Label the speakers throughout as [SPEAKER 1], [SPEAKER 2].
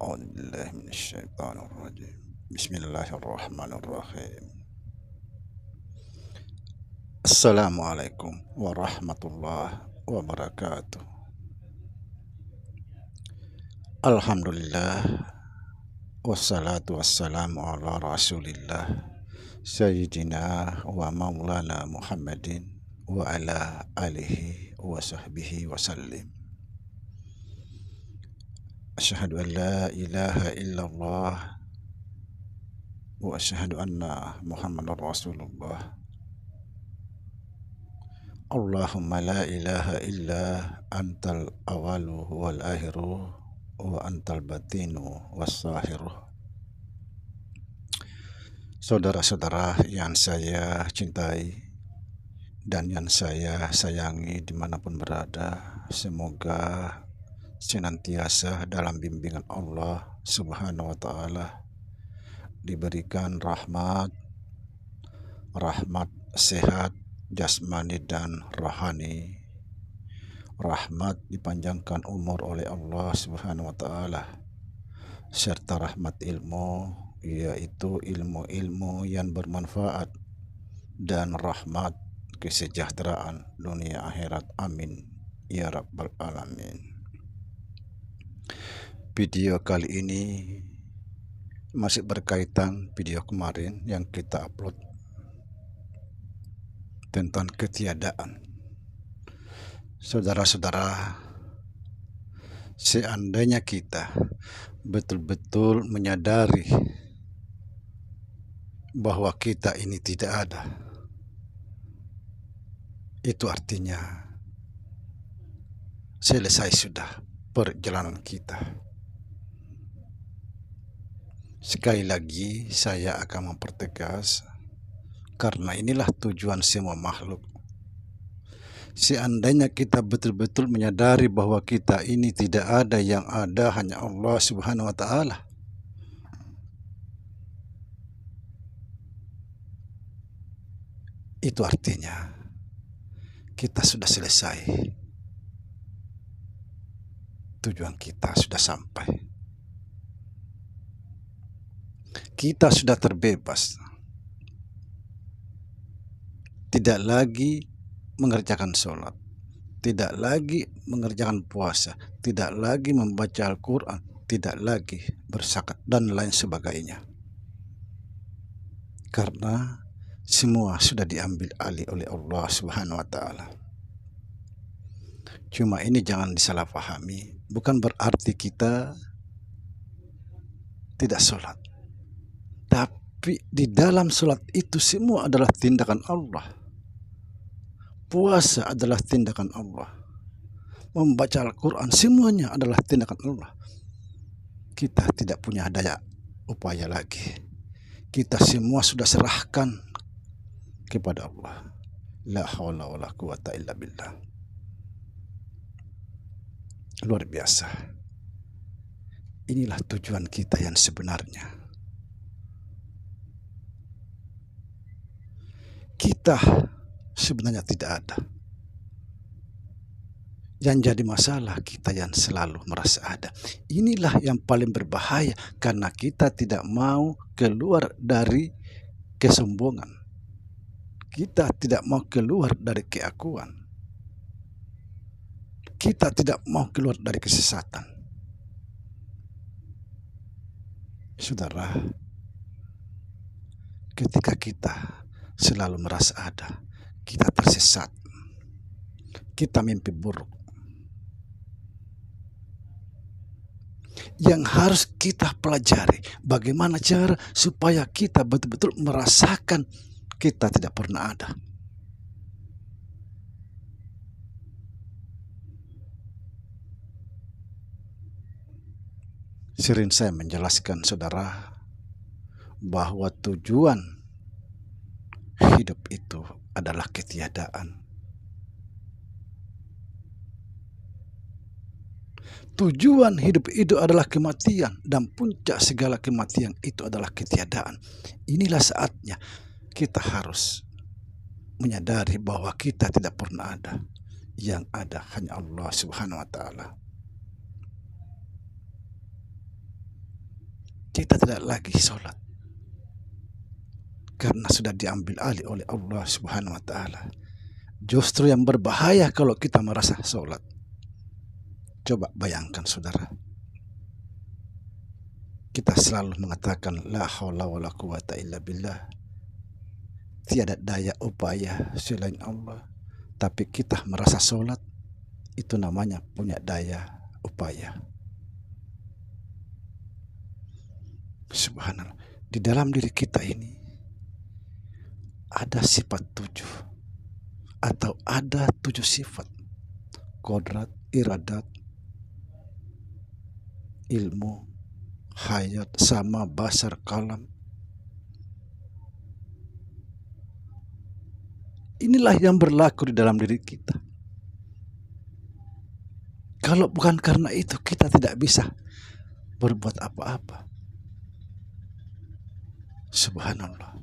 [SPEAKER 1] أعوذ بالله من الشيطان الرجيم. بسم الله الرحمن الرحيم. السلام عليكم ورحمة الله وبركاته. الحمد لله والصلاة والسلام على رسول الله سيدنا ومولانا محمد وعلى آله وصحبه وسلم. أشهد أن لا إله إلا الله وأشهد أن محمد رسول الله. اللهم لا إله إلا أنت الأول والآخر وأنت الباطن والظاهر. Saudara-saudara yang saya cintai dan yang saya sayangi dimanapun berada, semoga senantiasa dalam bimbingan Allah Subhanahu wa Ta'ala, diberikan rahmat sehat jasmani dan rohani, rahmat dipanjangkan umur oleh Allah Subhanahu wa Ta'ala, serta rahmat ilmu, yaitu ilmu-ilmu yang bermanfaat, dan rahmat kesejahteraan dunia akhirat. Amin ya rabbal alamin. Video kali ini masih berkaitan video kemarin yang kita upload tentang ketiadaan. Saudara-saudara, seandainya kita betul-betul menyadari bahwa kita ini tidak ada, itu artinya selesai sudah perjalanan kita. Sekali lagi saya akan mempertegas, karena inilah tujuan semua makhluk. Seandainya kita betul-betul menyadari bahwa kita ini tidak ada, yang ada hanya Allah Subhanahu wa Ta'ala, itu artinya kita sudah selesai. Tujuan kita sudah sampai. Kita sudah terbebas. Tidak lagi mengerjakan sholat, tidak lagi mengerjakan puasa, tidak lagi membaca Al-Quran, tidak lagi berzakat dan lain sebagainya. Karena semua sudah diambil alih oleh Allah Subhanahu wa Ta'ala. Cuma ini jangan disalahpahami, bukan berarti kita tidak sholat. Tapi di dalam sholat itu semua adalah tindakan Allah. Puasa adalah tindakan Allah. Membaca Al-Quran semuanya adalah tindakan Allah. Kita tidak punya daya upaya lagi. Kita semua sudah serahkan kepada Allah. La haula wa la quwata illa billah. Luar biasa. Inilah tujuan kita yang sebenarnya. Kita sebenarnya tidak ada. Yang jadi masalah kita yang selalu merasa ada. Inilah yang paling berbahaya, karena kita tidak mau keluar dari kesombongan. Kita tidak mau keluar dari keakuan. Kita tidak mau keluar dari kesesatan. Saudara, ketika kita selalu merasa ada, kita tersesat, kita mimpi buruk. Yang harus kita pelajari, bagaimana cara supaya kita betul-betul merasakan kita tidak pernah ada. Sering saya menjelaskan saudara, bahwa tujuan hidup itu adalah ketiadaan. Tujuan hidup itu adalah kematian, dan puncak segala kematian itu adalah ketiadaan. Inilah saatnya kita harus menyadari bahwa kita tidak pernah ada. Yang ada hanya Allah Subhanahu wa Ta'ala. kita tidak lagi sholat karena sudah diambil alih oleh Allah Subhanahu wa Ta'ala. Justru yang berbahaya kalau kita merasa sholat. Coba bayangkan saudara, kita selalu mengatakan la haula wala quwata illa billah, tiada daya upaya selain Allah, tapi kita merasa sholat itu namanya punya daya upaya. Subhanallah, di dalam diri kita ini ada sifat 7 atau ada 7 sifat: kodrat, iradat, ilmu, hayat, sama, basar, kalam. Inilah yang berlaku di dalam diri kita. Kalau bukan karena itu, kita tidak bisa berbuat apa-apa. Subhanallah.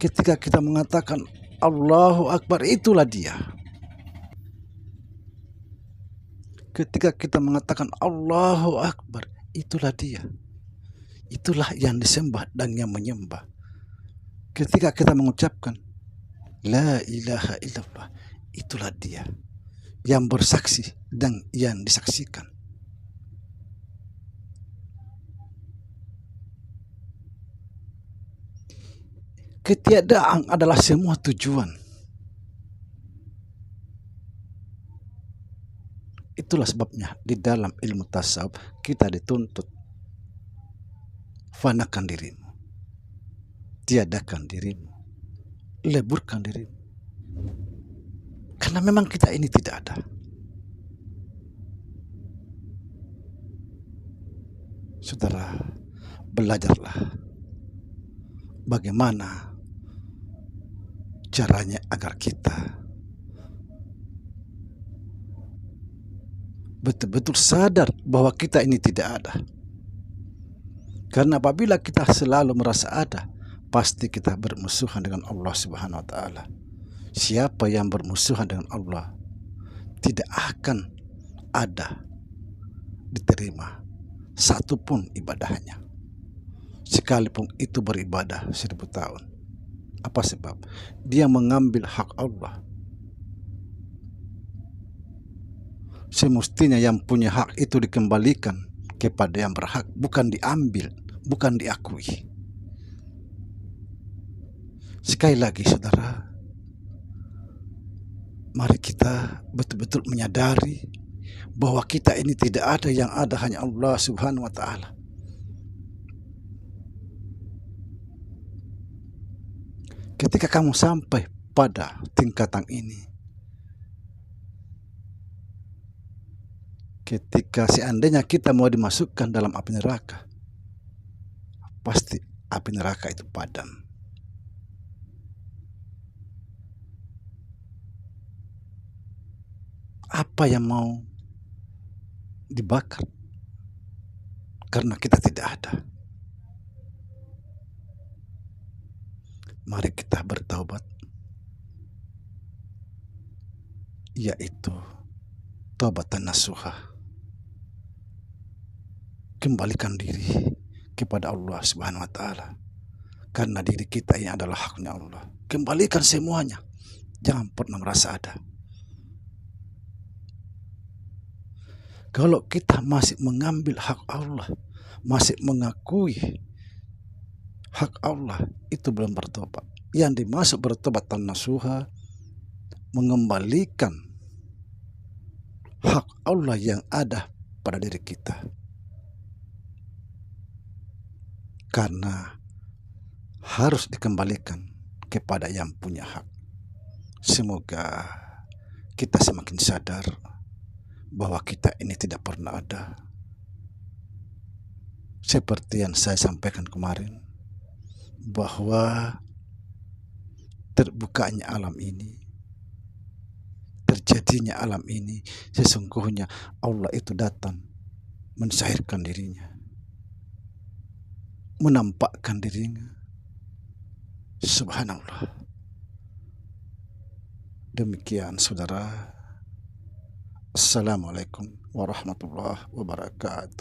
[SPEAKER 1] Ketika kita mengatakan Allahu Akbar, itulah dia. Ketika kita mengatakan Allahu Akbar, itulah dia. Itulah yang disembah dan yang menyembah. Ketika kita mengucapkan La ilaha illallah, itulah dia yang bersaksi dan yang disaksikan. Ketiadaan adalah semua tujuan. Itulah sebabnya di dalam ilmu tasawuf kita dituntut fanakan dirimu, tiadakan dirimu, leburkan dirimu. Karena memang kita ini tidak ada. Saudara, belajarlah bagaimana caranya agar kita betul-betul sadar bahwa kita ini tidak ada. Karena apabila kita selalu merasa ada, pasti kita bermusuhan dengan Allah Subhanahu wa Ta'ala. Siapa yang bermusuhan dengan Allah tidak akan ada diterima satupun ibadahnya, sekalipun itu beribadah 1000 tahun. Apa sebab? Dia mengambil hak Allah. Semestinya yang punya hak itu dikembalikan kepada yang berhak, bukan diambil, bukan diakui. Sekali lagi saudara, mari kita betul-betul menyadari bahwa kita ini tidak ada, yang ada hanya Allah Subhanahu wa Ta'ala. Ketika kamu sampai pada tingkatan ini, ketika seandainya kita mau dimasukkan dalam api neraka, pasti api neraka itu padam. Apa yang mau dibakar? Karena kita tidak ada. Mari kita bertaubat, yaitu taubatan nasuha. Kembalikan diri kepada Allah Subhanahu wa Ta'ala, karena diri kita ini adalah haknya Allah. Kembalikan semuanya, jangan pernah merasa ada. Kalau kita masih mengambil hak Allah, masih mengakui hak Allah, itu belum bertobat. Yang dimaksud bertobat nasuha, mengembalikan hak Allah yang ada pada diri kita. Karena harus dikembalikan kepada yang punya hak. Semoga kita semakin sadar bahwa kita ini tidak pernah ada. Seperti yang saya sampaikan kemarin, bahwa terbukanya alam ini, terjadinya alam ini, sesungguhnya Allah itu datang mencairkan dirinya, menampakkan dirinya. Subhanallah. Demikian saudara. Assalamualaikum warahmatullahi wabarakatuh.